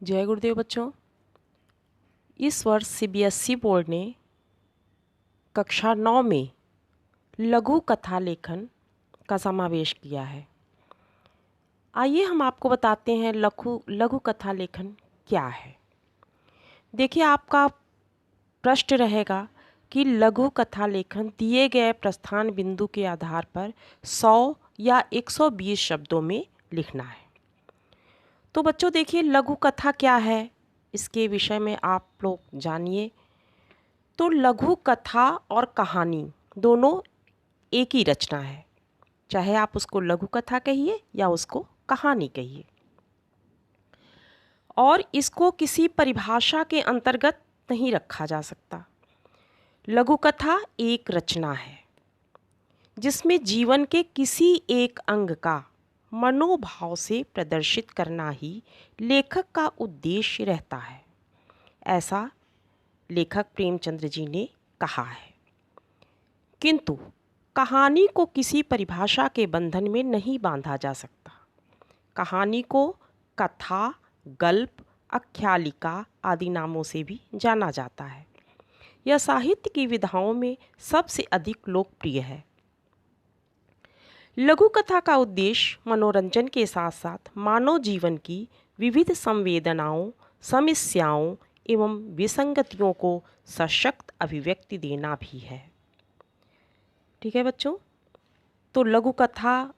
जय गुरुदेव बच्चों। इस वर्ष सीबीएसई बोर्ड ने कक्षा 9 में लघु कथा लेखन का समावेश किया है। आइए हम आपको बताते हैं लघु कथा लेखन क्या है। देखिए, आपका प्रश्न रहेगा कि लघु कथा लेखन दिए गए प्रस्थान बिंदु के आधार पर 100 या 120 शब्दों में लिखना है। तो बच्चों देखिए, लघु कथा क्या है, इसके विषय में आप लोग जानिए। तो लघु कथा और कहानी दोनों एक ही रचना है, चाहे आप उसको लघु कथा कहिए या उसको कहानी कहिए, और इसको किसी परिभाषा के अंतर्गत नहीं रखा जा सकता। लघु कथा एक रचना है जिसमें जीवन के किसी एक अंग का मनोभाव से प्रदर्शित करना ही लेखक का उद्देश्य रहता है, ऐसा लेखक प्रेमचंद्र जी ने कहा है। किंतु कहानी को किसी परिभाषा के बंधन में नहीं बांधा जा सकता। कहानी को कथा, गल्प, आख्यायिका आदि नामों से भी जाना जाता है। यह साहित्य की विधाओं में सबसे अधिक लोकप्रिय है। लघु कथा का उद्देश्य मनोरंजन के साथ साथ मानव जीवन की विविध संवेदनाओं, समस्याओं एवं विसंगतियों को सशक्त अभिव्यक्ति देना भी है। ठीक है बच्चों, तो लघु कथा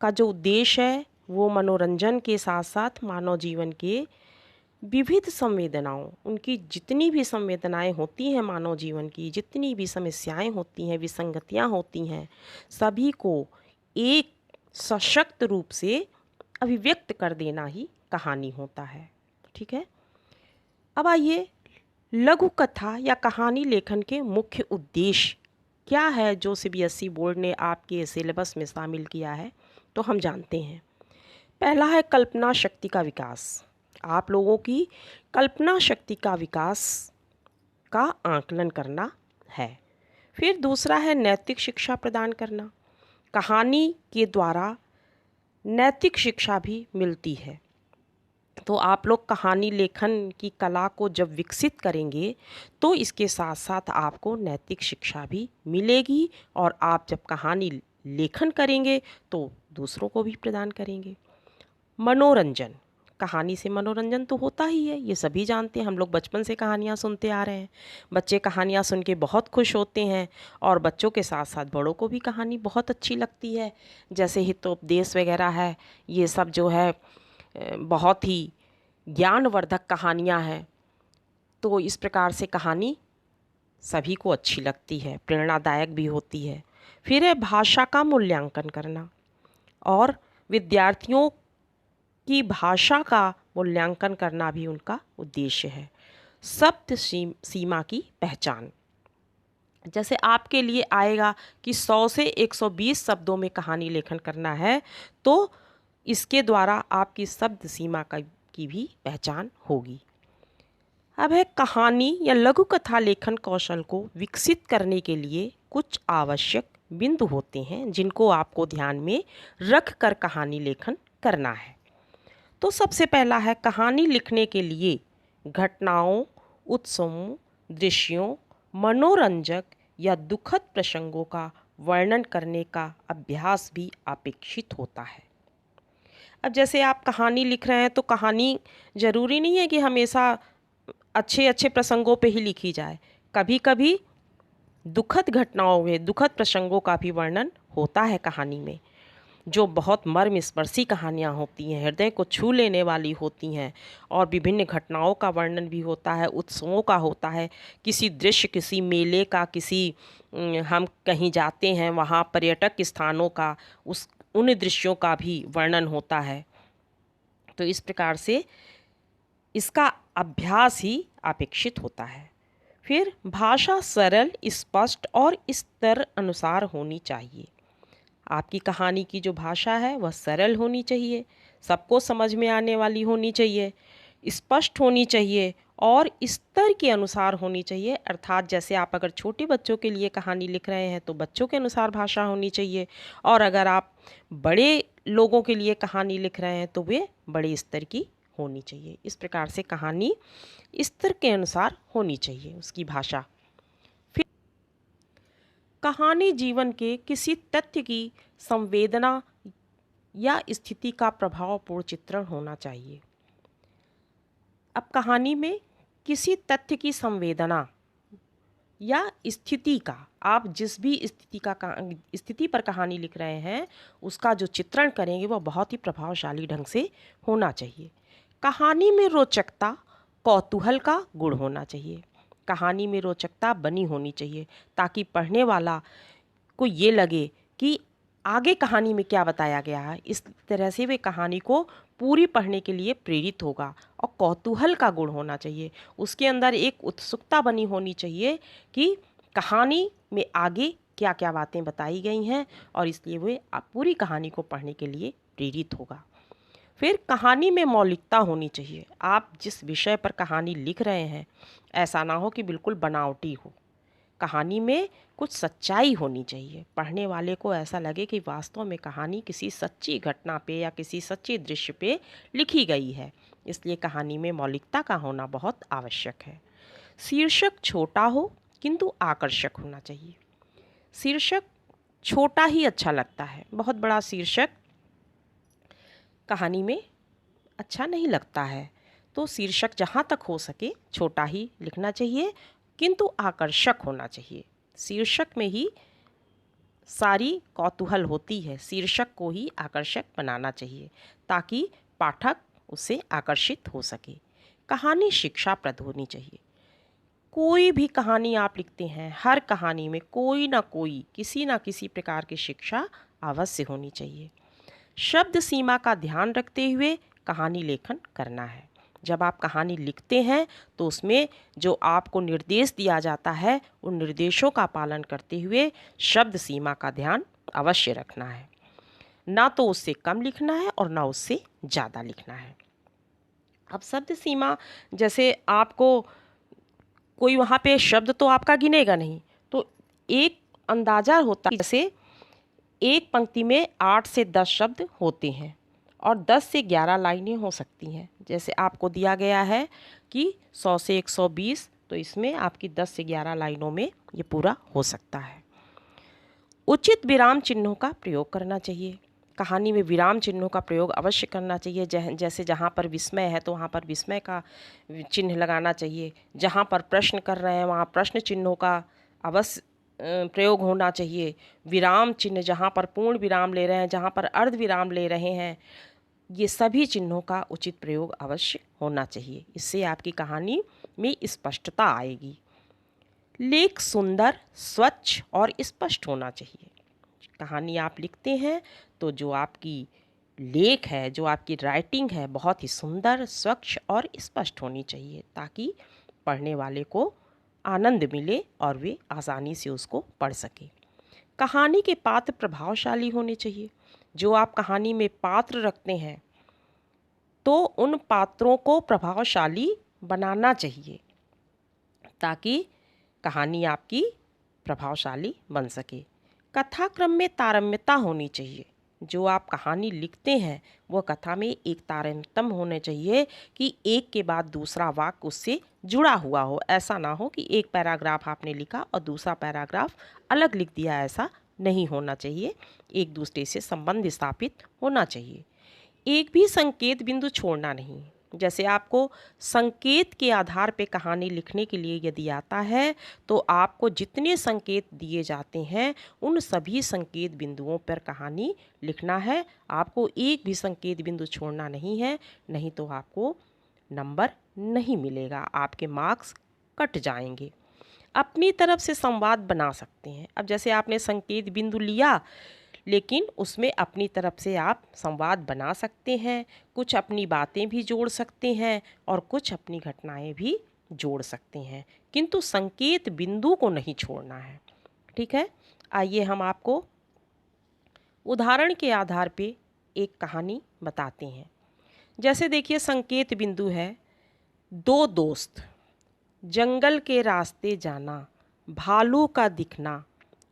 का जो उद्देश्य है वो मनोरंजन के साथ साथ मानव जीवन के विविध संवेदनाओं, उनकी जितनी भी संवेदनाएं होती हैं, मानव जीवन की जितनी भी समस्याएं होती हैं, विसंगतियां होती हैं, सभी को एक सशक्त रूप से अभिव्यक्त कर देना ही कहानी होता है। ठीक है, अब आइए लघु कथा या कहानी लेखन के मुख्य उद्देश्य क्या है जो सीबीएसई बोर्ड ने आपके सिलेबस में शामिल किया है, तो हम जानते हैं। पहला है कल्पना शक्ति का विकास। आप लोगों की कल्पना शक्ति का विकास का आकलन करना है। फिर दूसरा है नैतिक शिक्षा प्रदान करना। कहानी के द्वारा नैतिक शिक्षा भी मिलती है। तो आप लोग कहानी लेखन की कला को जब विकसित करेंगे तो इसके साथ साथ आपको नैतिक शिक्षा भी मिलेगी, और आप जब कहानी लेखन करेंगे तो दूसरों को भी प्रदान करेंगे। मनोरंजन, कहानी से मनोरंजन तो होता ही है, ये सभी जानते हैं। हम लोग बचपन से कहानियाँ सुनते आ रहे हैं। बच्चे कहानियाँ सुन के बहुत खुश होते हैं, और बच्चों के साथ साथ बड़ों को भी कहानी बहुत अच्छी लगती है। जैसे हितोपदेश वगैरह है, ये सब जो है बहुत ही ज्ञानवर्धक कहानियाँ हैं। तो इस प्रकार से कहानी सभी को अच्छी लगती है, प्रेरणादायक भी होती है। फिर है भाषा का मूल्यांकन करना, और विद्यार्थियों की भाषा का मूल्यांकन करना भी उनका उद्देश्य है। शब्द सीमा की पहचान, जैसे आपके लिए आएगा कि 100 से 120 शब्दों में कहानी लेखन करना है, तो इसके द्वारा आपकी शब्द सीमा की भी पहचान होगी। अब है कहानी या लघु कथा लेखन कौशल को विकसित करने के लिए कुछ आवश्यक बिंदु होते हैं जिनको आपको ध्यान में रख कर कहानी लेखन करना है। तो सबसे पहला है, कहानी लिखने के लिए घटनाओं, उत्सवों, दृश्यों, मनोरंजक या दुखद प्रसंगों का वर्णन करने का अभ्यास भी अपेक्षित होता है। अब जैसे आप कहानी लिख रहे हैं तो कहानी ज़रूरी नहीं है कि हमेशा अच्छे अच्छे प्रसंगों पे ही लिखी जाए। कभी कभी दुखद घटनाओं में, दुखद प्रसंगों का भी वर्णन होता है कहानी में, जो बहुत मर्मस्पर्शी कहानियाँ होती हैं, हृदय को छू लेने वाली होती हैं, और विभिन्न घटनाओं का वर्णन भी होता है, उत्सवों का होता है, किसी दृश्य, किसी मेले का, किसी हम कहीं जाते हैं वहाँ पर्यटक स्थानों का, उन दृश्यों का भी वर्णन होता है। तो इस प्रकार से इसका अभ्यास ही अपेक्षित होता है। फिर भाषा सरल, स्पष्ट और स्तर अनुसार होनी चाहिए। आपकी कहानी की जो भाषा है वह सरल होनी चाहिए, सबको समझ में आने वाली होनी चाहिए, स्पष्ट होनी चाहिए और स्तर के अनुसार होनी चाहिए। अर्थात जैसे आप अगर छोटे बच्चों के लिए कहानी लिख रहे हैं तो बच्चों के अनुसार भाषा होनी चाहिए, और अगर आप बड़े लोगों के लिए कहानी लिख रहे हैं तो वे बड़े स्तर की होनी चाहिए। इस प्रकार से कहानी स्तर के अनुसार होनी चाहिए उसकी भाषा। फिर कहानी जीवन के किसी तथ्य की संवेदना या स्थिति का प्रभावपूर्ण चित्रण होना चाहिए। अब कहानी में किसी तथ्य की संवेदना या स्थिति का, आप जिस भी स्थिति पर कहानी लिख रहे हैं उसका जो चित्रण करेंगे वह बहुत ही प्रभावशाली ढंग से होना चाहिए। कहानी में रोचकता, कौतूहल का गुण होना चाहिए। कहानी में रोचकता बनी होनी चाहिए ताकि पढ़ने वाला को ये लगे कि आगे कहानी में क्या बताया गया है। इस तरह से वे कहानी को पूरी पढ़ने के लिए प्रेरित होगा। और कौतूहल का गुण होना चाहिए, उसके अंदर एक उत्सुकता बनी होनी चाहिए कि कहानी में आगे क्या क्या बातें बताई गई हैं, और इसलिए वे पूरी कहानी को पढ़ने के लिए प्रेरित होगा। फिर कहानी में मौलिकता होनी चाहिए। आप जिस विषय पर कहानी लिख रहे हैं ऐसा ना हो कि बिल्कुल बनावटी हो। कहानी में कुछ सच्चाई होनी चाहिए, पढ़ने वाले को ऐसा लगे कि वास्तव में कहानी किसी सच्ची घटना पे या किसी सच्चे दृश्य पे लिखी गई है। इसलिए कहानी में मौलिकता का होना बहुत आवश्यक है। शीर्षक छोटा हो किंतु आकर्षक होना चाहिए। शीर्षक छोटा ही अच्छा लगता है, बहुत बड़ा शीर्षक कहानी में अच्छा नहीं लगता है। तो शीर्षक जहाँ तक हो सके छोटा ही लिखना चाहिए किंतु आकर्षक होना चाहिए। शीर्षक में ही सारी कौतूहल होती है, शीर्षक को ही आकर्षक बनाना चाहिए ताकि पाठक उससे आकर्षित हो सके। कहानी शिक्षाप्रद होनी चाहिए। कोई भी कहानी आप लिखते हैं, हर कहानी में कोई ना कोई किसी ना किसी प्रकार की शिक्षा अवश्य होनी चाहिए। शब्द सीमा का ध्यान रखते हुए कहानी लेखन करना है। जब आप कहानी लिखते हैं तो उसमें जो आपको निर्देश दिया जाता है उन निर्देशों का पालन करते हुए शब्द सीमा का ध्यान अवश्य रखना है। ना तो उससे कम लिखना है और ना उससे ज़्यादा लिखना है। अब शब्द सीमा, जैसे आपको कोई वहाँ पे शब्द तो आपका गिनेगा नहीं, तो एक अंदाज़ा होता है। जैसे एक पंक्ति में 8 से 10 शब्द होते हैं और 10 से 11 लाइनें हो सकती हैं। जैसे आपको दिया गया है कि 100 से 120, तो इसमें आपकी 10 से 11 लाइनों में ये पूरा हो सकता है। उचित विराम चिन्हों का प्रयोग करना चाहिए। कहानी में विराम चिन्हों का प्रयोग अवश्य करना चाहिए। जैसे जहाँ पर विस्मय है तो वहाँ पर विस्मय का चिन्ह लगाना चाहिए। जहाँ पर प्रश्न कर रहे हैं वहाँ प्रश्न चिन्हों का अवश्य प्रयोग होना चाहिए। विराम चिन्ह जहाँ पर पूर्ण विराम ले रहे हैं, जहाँ पर अर्ध विराम ले रहे हैं, ये सभी चिन्हों का उचित प्रयोग अवश्य होना चाहिए। इससे आपकी कहानी में स्पष्टता आएगी। लेख सुंदर, स्वच्छ और स्पष्ट होना चाहिए। कहानी आप लिखते हैं तो जो आपकी लेख है, जो आपकी राइटिंग है, बहुत ही सुंदर, स्वच्छ और स्पष्ट होनी चाहिए ताकि पढ़ने वाले को आनंद मिले और वे आसानी से उसको पढ़ सके। कहानी के पात्र प्रभावशाली होने चाहिए। जो आप कहानी में पात्र रखते हैं तो उन पात्रों को प्रभावशाली बनाना चाहिए ताकि कहानी आपकी प्रभावशाली बन सके। कथाक्रम में तारतम्यता होनी चाहिए। जो आप कहानी लिखते हैं वह कथा में एक तारतम्य होने चाहिए कि एक के बाद दूसरा वाक्य उससे जुड़ा हुआ हो। ऐसा ना हो कि एक पैराग्राफ आपने लिखा और दूसरा पैराग्राफ अलग लिख दिया, ऐसा नहीं होना चाहिए। एक दूसरे से संबंध स्थापित होना चाहिए। एक भी संकेत बिंदु छोड़ना नहीं। जैसे आपको संकेत के आधार पे कहानी लिखने के लिए यदि आता है तो आपको जितने संकेत दिए जाते हैं उन सभी संकेत बिंदुओं पर कहानी लिखना है। आपको एक भी संकेत बिंदु छोड़ना नहीं है, नहीं तो आपको नंबर नहीं मिलेगा, आपके मार्क्स कट जाएंगे। अपनी तरफ से संवाद बना सकते हैं। अब जैसे आपने संकेत बिंदु लिया लेकिन उसमें अपनी तरफ से आप संवाद बना सकते हैं, कुछ अपनी बातें भी जोड़ सकते हैं और कुछ अपनी घटनाएं भी जोड़ सकते हैं, किंतु संकेत बिंदु को नहीं छोड़ना है। ठीक है, आइए हम आपको उदाहरण के आधार पे एक कहानी बताते हैं। जैसे देखिए संकेत बिंदु है, 2 दोस्त, जंगल के रास्ते जाना, भालू का दिखना,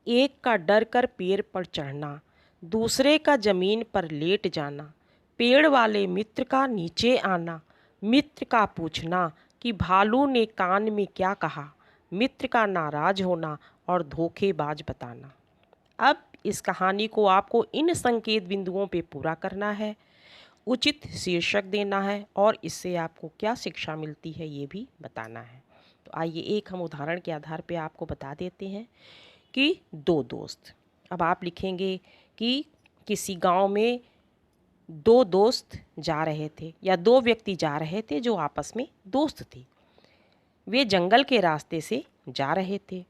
एक का डर कर पेड़ पर चढ़ना, दूसरे का जमीन पर लेट जाना, पेड़ वाले मित्र का नीचे आना, मित्र का पूछना कि भालू ने कान में क्या कहा, मित्र का नाराज होना और धोखेबाज बताना। अब इस कहानी को आपको इन संकेत बिंदुओं पे पूरा करना है, उचित शीर्षक देना है और इससे आपको क्या शिक्षा मिलती है ये भी बताना है। तो आइए एक हम उदाहरण के आधार पे आपको बता देते हैं कि दो दोस्त। अब आप लिखेंगे कि किसी गांव में दो दोस्त जा रहे थे या दो व्यक्ति जा रहे थे जो आपस में दोस्त थे। वे जंगल के रास्ते से जा रहे थे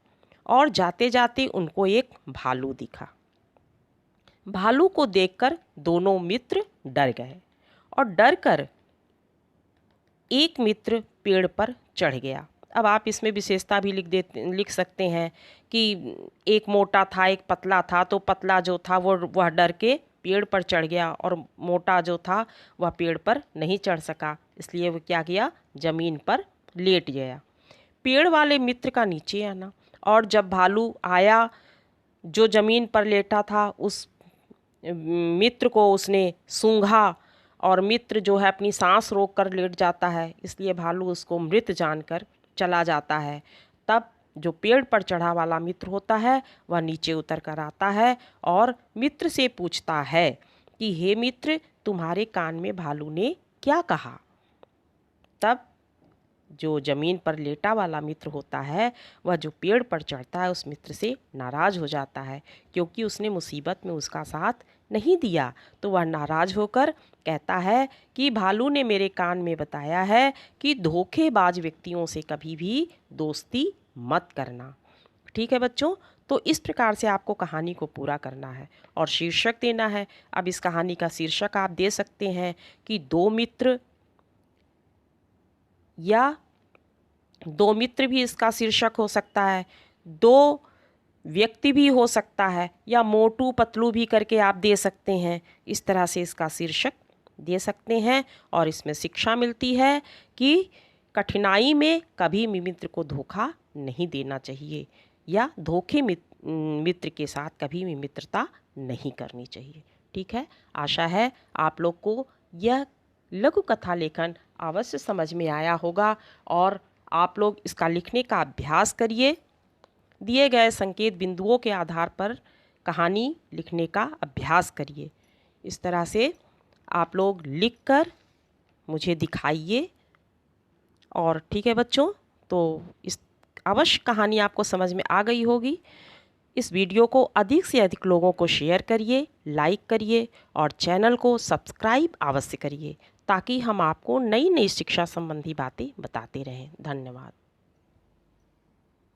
और जाते जाते उनको एक भालू दिखा। भालू को देखकर दोनों मित्र डर गए और डर कर एक मित्र पेड़ पर चढ़ गया। अब आप इसमें विशेषता भी लिख सकते हैं कि एक मोटा था एक पतला था, तो पतला जो था वह डर के पेड़ पर चढ़ गया और मोटा जो था वह पेड़ पर नहीं चढ़ सका, इसलिए वह क्या किया, ज़मीन पर लेट गया। पेड़ वाले मित्र का नीचे आना, और जब भालू आया जो ज़मीन पर लेटा था उस मित्र को उसने सूंघा और मित्र जो है अपनी सांस रोक कर लेट जाता है, इसलिए भालू उसको मृत जानकर चला जाता है। तब जो पेड़ पर चढ़ा वाला मित्र होता है वह नीचे उतर कर आता है और मित्र से पूछता है कि हे मित्र, तुम्हारे कान में भालू ने क्या कहा। तब जो ज़मीन पर लेटा वाला मित्र होता है वह जो पेड़ पर चढ़ता है उस मित्र से नाराज़ हो जाता है, क्योंकि उसने मुसीबत में उसका साथ नहीं दिया। तो वह नाराज़ होकर कहता है कि भालू ने मेरे कान में बताया है कि धोखेबाज व्यक्तियों से कभी भी दोस्ती मत करना। ठीक है बच्चों, तो इस प्रकार से आपको कहानी को पूरा करना है और शीर्षक देना है। अब इस कहानी का शीर्षक आप दे सकते हैं कि दो मित्र, या दो मित्र भी इसका शीर्षक हो सकता है, दो व्यक्ति भी हो सकता है, या मोटू पतलू भी करके आप दे सकते हैं। इस तरह से इसका शीर्षक दे सकते हैं और इसमें शिक्षा मिलती है कि कठिनाई में कभी भी मित्र को धोखा नहीं देना चाहिए या धोखे मित्र के साथ कभी भी मित्रता नहीं करनी चाहिए। ठीक है, आशा है आप लोग को यह लघु कथा लेखन अवश्य समझ में आया होगा और आप लोग इसका लिखने का अभ्यास करिए। दिए गए संकेत बिंदुओं के आधार पर कहानी लिखने का अभ्यास करिए। इस तरह से आप लोग लिखकर मुझे दिखाइए। और ठीक है बच्चों, तो इस अवश्य कहानी आपको समझ में आ गई होगी। इस वीडियो को अधिक से अधिक लोगों को शेयर करिए, लाइक करिए और चैनल को सब्सक्राइब अवश्य करिए, ताकि हम आपको नई नई शिक्षा संबंधी बातें बताते रहें। धन्यवाद।